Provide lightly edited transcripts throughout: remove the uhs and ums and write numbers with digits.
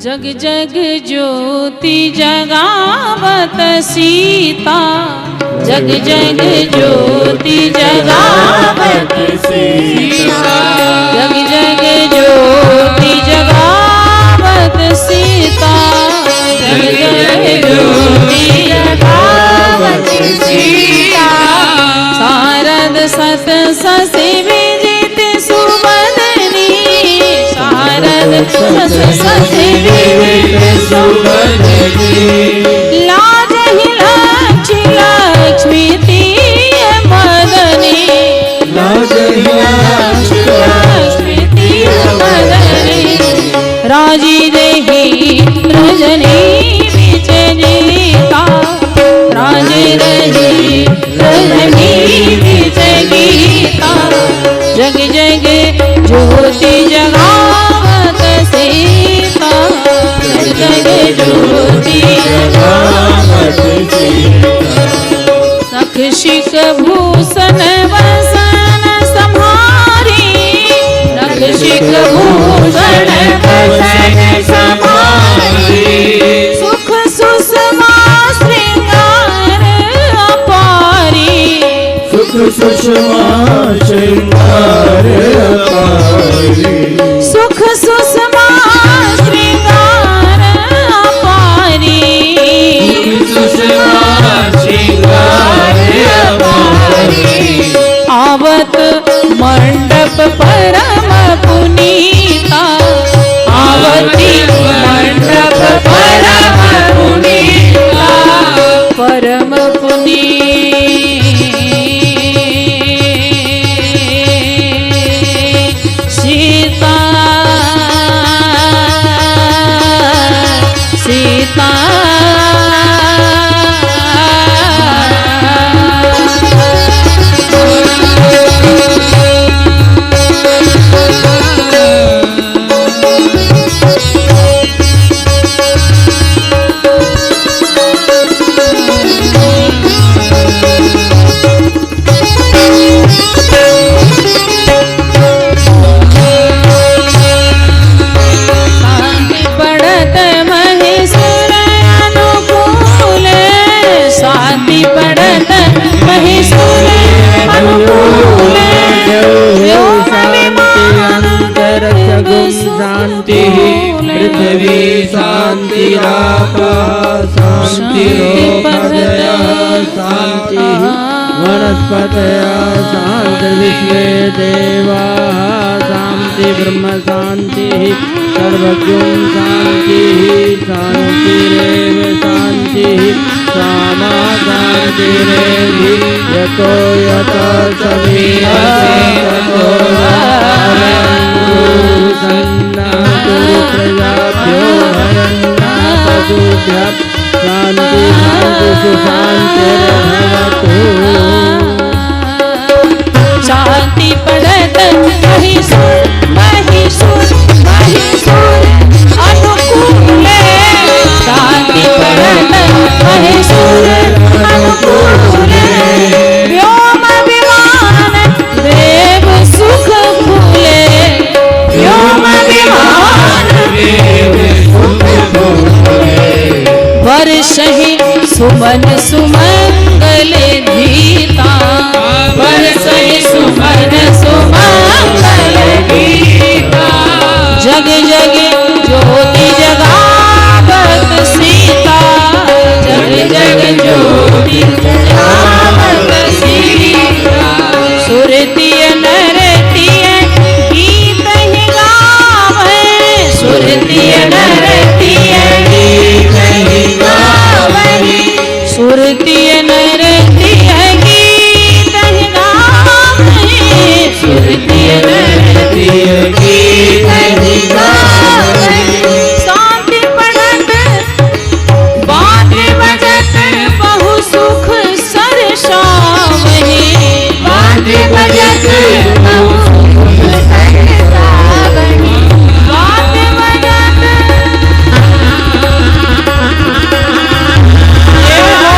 जग जग ज्योति जगावत सीता, जग जग ज्योति जगावत सीता, जग जग ज्योति जगावत सीता, जग जग ज्योति जगावत सीता। शारद सत ससी विजित सुवदनी, शारद सत ससी विजित सुवदनी। लाजहि लक्ष्मी लक्ष्मी तीय मदनी, लाजहि लक्ष्मी लक्ष्मी तीय मदनी। राजी देहि रजनी बीच गीता, राजी देहि रजनी बीच गीता। जग जग ज्योति जगावत सीता, जग जग ज्योति जगावत सीता। नखशिख भूषण वसन सम्हारी, नखशिख भूषण वसन सम्हारी। सुख सुषमा श्रृंगार अपारी, सुख सुषमा श्रृंगार अपारी। सुख सुषमा श्रृंगार अपारी, सुषमा श्रृंगार अपारी। आवत मंडप परम पुनीता, आवती मंडप परम पुनीता, परम पुनीता। सीता पृथ्वी शांतिरापः शांतिरोपदया शांति वनस्पतयः शांति विश्वे देवाः शांति ब्रह्म शांति सर्वज्ञं शांति शांतिरेव शांति सामा शांतिरेधि यतो यतो समीयते ततो प्रजाभ्यो हरन्ना पशुभ्यः शांति शांति सुशांतिर्भवतु। शांति पड़त महिषुर महिषुर महिषुर अनुकूले, शांति पड़त महिषुर अनुकूले। व्योम विमान देव सुख भूले, व्योम विमान देव सुख भूले। वर्षहि सुमन सुमंगल गीता, वर्षहि सुमन सुमंगल गीता। जग जग ज्योति जगावत सीता, जग जग ज्योति जगावत सीता। सुरतिय नरतिय गीत ही गावे, सुरतिय नरतिय गीत ही गावे। सुरतिय नरतिय गीत ही गावे, सुरतिय नरतिय गीत ही गावे। शांति पड़त बाजे बजत बहु सुख सरसावहि, बाजे बजत बहु सुख सरसावहि। बाजे बजत जय हो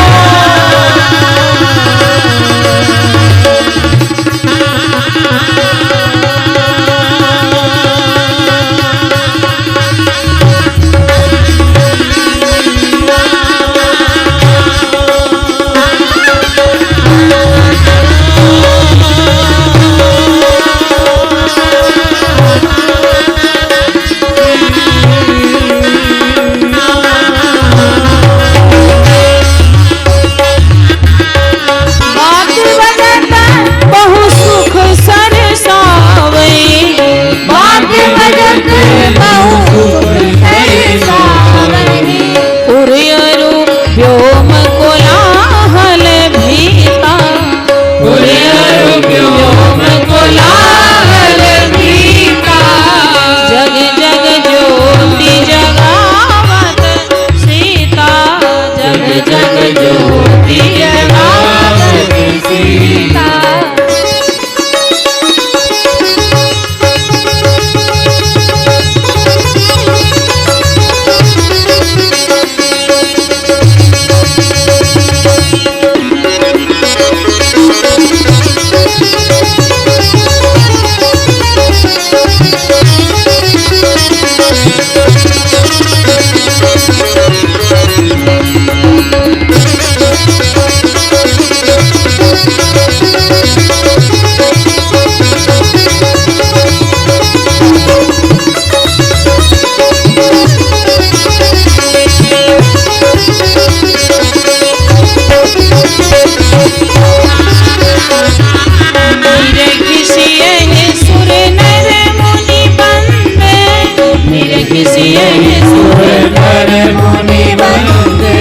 कर मुनि वंदे।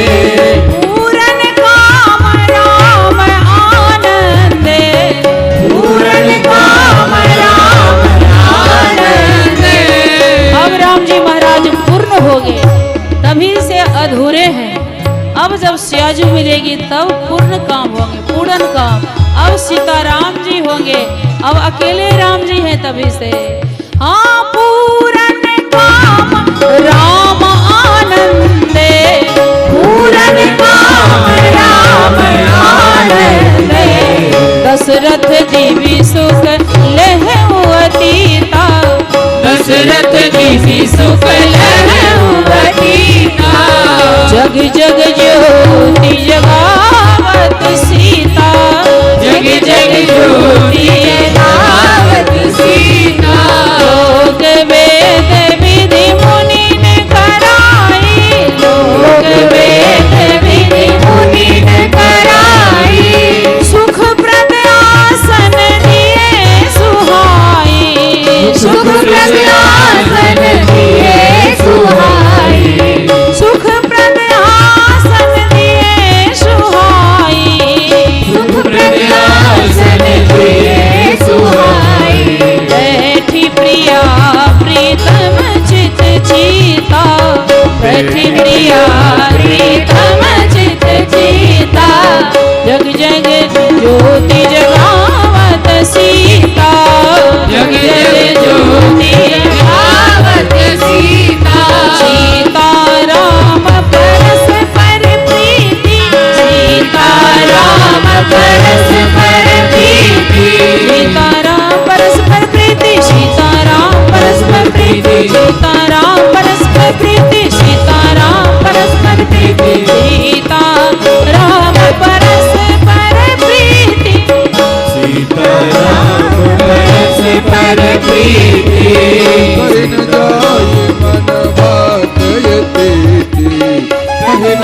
पूरन काम राम आनंदे, पूरन काम राम आनंदे। अब राम जी महाराज पूर्ण हो गए, तभी से अधूरे हैं। अब जब स्याजू मिलेगी तब पूर्ण काम होंगे, पूर्ण काम। अब सीताराम जी होंगे, अब अकेले राम जी हैं तभी से। हाँ पूरन काम राम आनंदे, पूरन काम राम आनंदे। दशरथ दिवि सुख लेहु अतीता, दशरथ दिवि सुख लेहु अतीता। जग जग ज्योति जगावत सीता, जग जग ज्योति जगावत सीता। लोक वेद विधि मुनि ने कराई, लोक वेद विधि मुनि ने कराई। सुखप्रद आसन दिए सुहाई, सुखप्रद आसन दिए सुहाई। सुखप्रद आसन दिए सुहाई, सुखप्रद आसन दिए सुहाई। बैठी प्रिया प्रीतम चित चीता, बैठी प्रिया प्रीतम चित चीता। जग जग ज्योति जगावत सीता, जग जग ज्योति जगावत सीता। सीता राम परस्पर प्रीति, सीता राम परस्पर प्रीति। सीता राम परस्पर प्रीति, सीता राम परस्पर प्रीति, सीता राम परस्पर प्रीति, सीता राम परस्पर प्रीति, सीता राम परस्पर प्रीति। सीता राम परस्पर प्रीति। कहिन जाय मन बात यतीति, कहिन